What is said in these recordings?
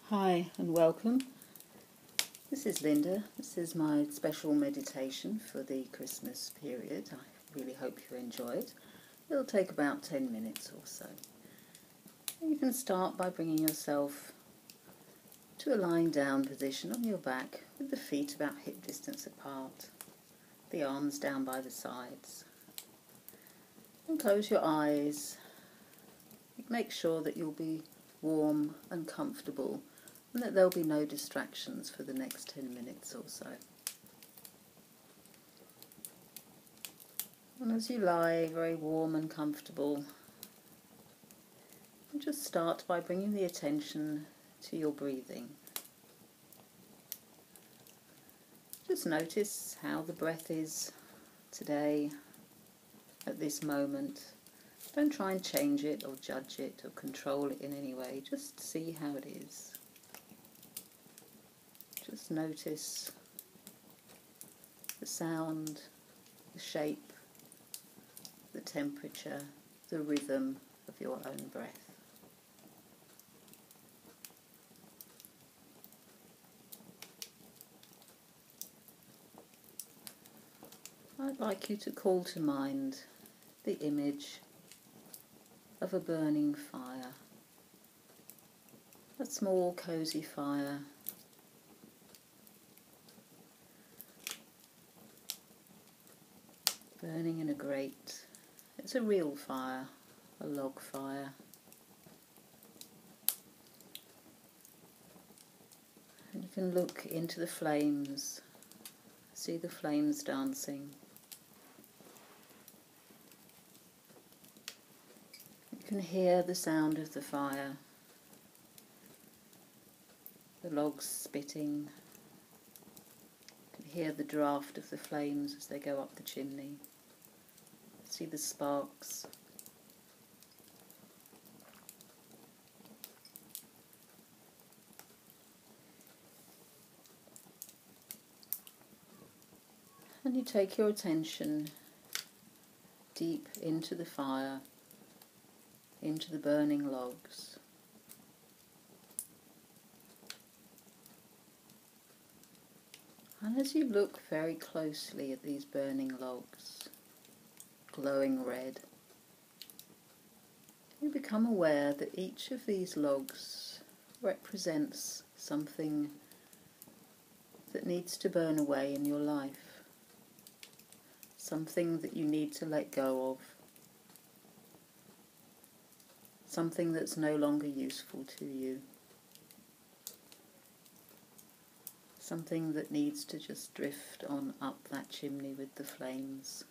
Hi and welcome. This is Linda. This is my special meditation for the Christmas period. I really hope you enjoy it. It'll take about 10 minutes or so. You can start by bringing yourself to a lying down position on your back with the feet about hip distance apart, the arms down by the sides. And close your eyes. Make sure that you'll be warm and comfortable and that there'll be no distractions for the next 10 minutes or so. And as you lie very warm and comfortable, just start by bringing the attention to your breathing. Just notice how the breath is today, at this moment. Don't try and change it or judge it or control it in any way. Just see how it is. Just notice the sound, the shape, the temperature, the rhythm of your own breath. I'd like you to call to mind the image of a burning fire, a small cosy fire, burning in a grate. It's a real fire, a log fire. And you can look into the flames, see the flames dancing. You can hear the sound of the fire, the logs spitting. You can hear the draft of the flames as they go up the chimney. See the sparks. And you take your attention deep into the fire, into the burning logs. And as you look very closely at these burning logs, glowing red, you become aware that each of these logs represents something that needs to burn away in your life, something that you need to let go of, something that's no longer useful to you, something that needs to just drift on up that chimney with the flames.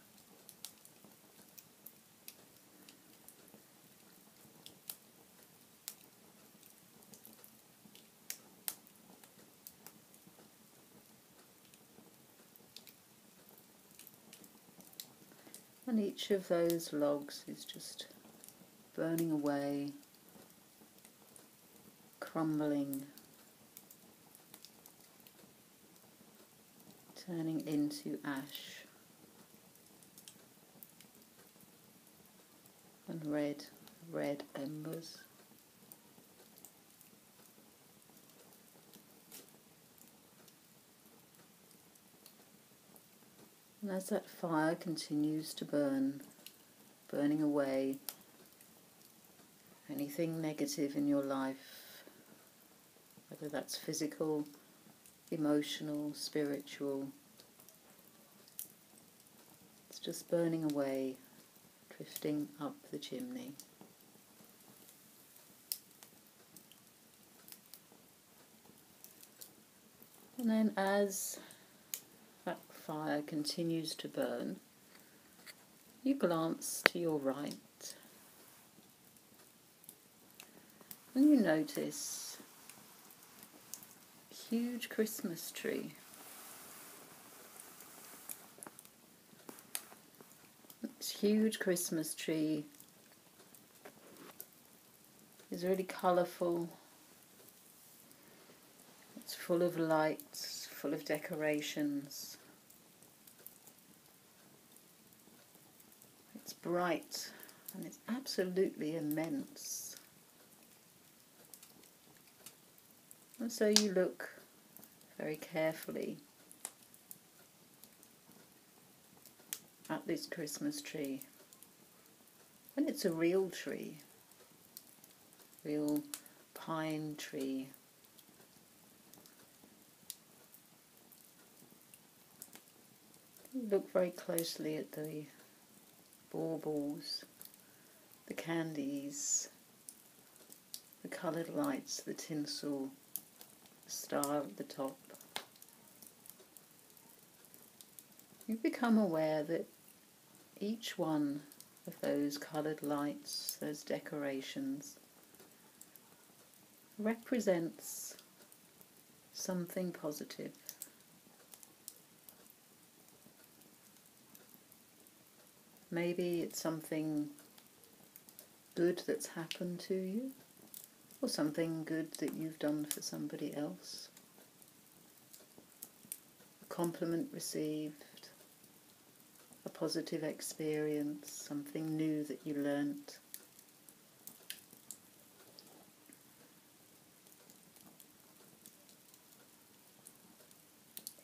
And each of those logs is just burning away, crumbling, turning into ash and red embers. And as that fire continues to burn, burning away anything negative in your life, whether that's physical, emotional, spiritual, it's just burning away, drifting up the chimney. And then as that fire continues to burn, you glance to your right and you notice a huge Christmas tree. This huge Christmas tree is really colourful. It's full of lights, full of decorations. It's bright and it's absolutely immense. And so you look very carefully at this Christmas tree. And it's a real tree, real pine tree. You look very closely at the baubles, the candies, the coloured lights, the tinsel, the star at the top. You become aware that each one of those coloured lights, those decorations, represents something positive. Maybe it's something good that's happened to you, or something good that you've done for somebody else. A compliment received, a positive experience, something new that you learnt.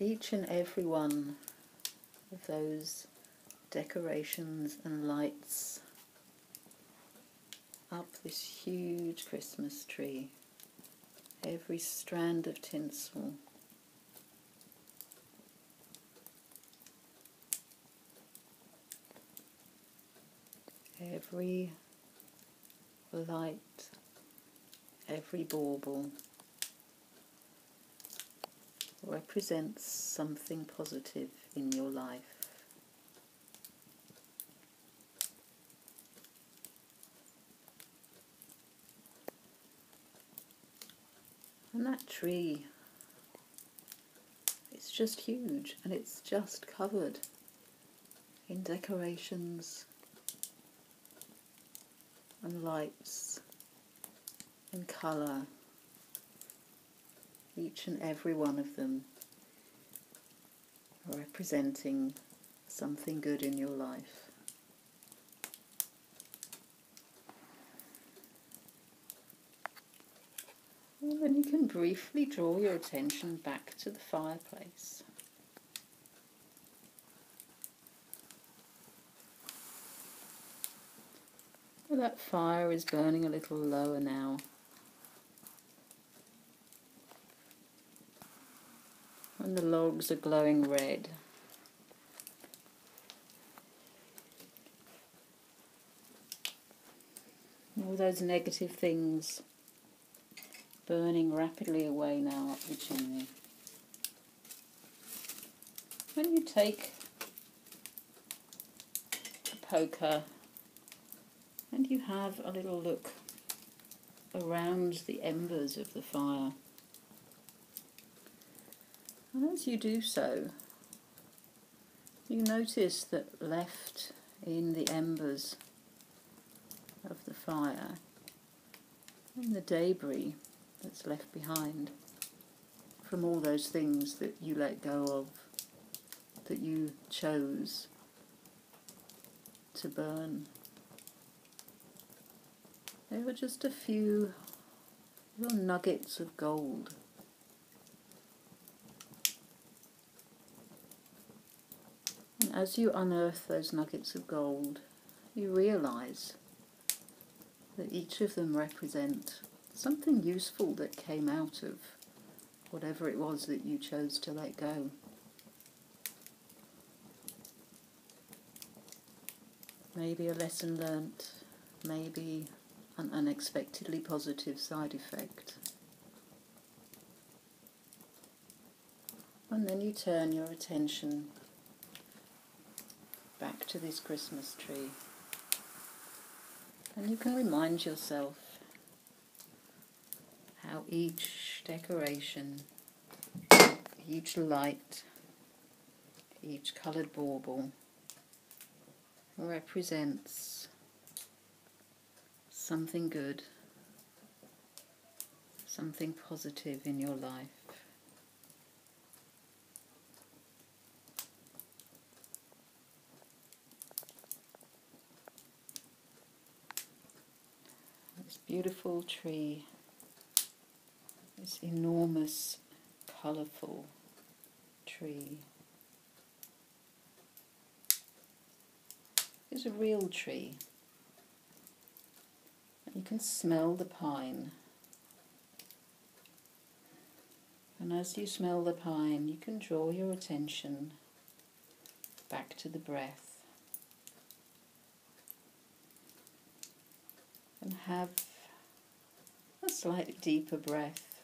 Each and every one of those decorations and lights up this huge Christmas tree, every strand of tinsel, every light, every bauble represents something positive in your life. And that tree, it's just huge, and it's just covered in decorations and lights and colour, each and every one of them representing something good in your life. And then you can briefly draw your attention back to the fireplace. Well, that fire is burning a little lower now. And the logs are glowing red. All those negative things burning rapidly away now up the chimney. When you take a poker and you have a little look around the embers of the fire, and as you do so, you notice that left in the embers of the fire, and the debris that's left behind from all those things that you let go of, that you chose to burn. There were just a few little nuggets of gold. And as you unearth those nuggets of gold, you realise that each of them represent something useful that came out of whatever it was that you chose to let go. Maybe a lesson learnt, maybe an unexpectedly positive side effect. And then you turn your attention back to this Christmas tree. And you can remind yourself how each decoration, each light, each coloured bauble represents something good, something positive in your life. This beautiful tree this enormous, colourful tree. It's a real tree. You can smell the pine. And as you smell the pine, you can draw your attention back to the breath and have a slightly deeper breath.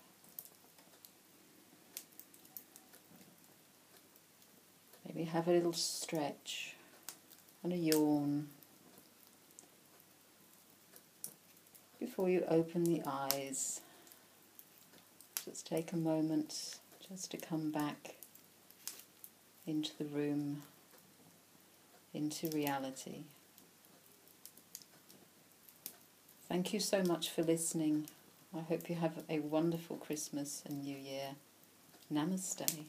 Maybe have a little stretch and a yawn before you open the eyes. Just take a moment just to come back into the room, into reality. Thank you so much for listening. I hope you have a wonderful Christmas and New Year. Namaste.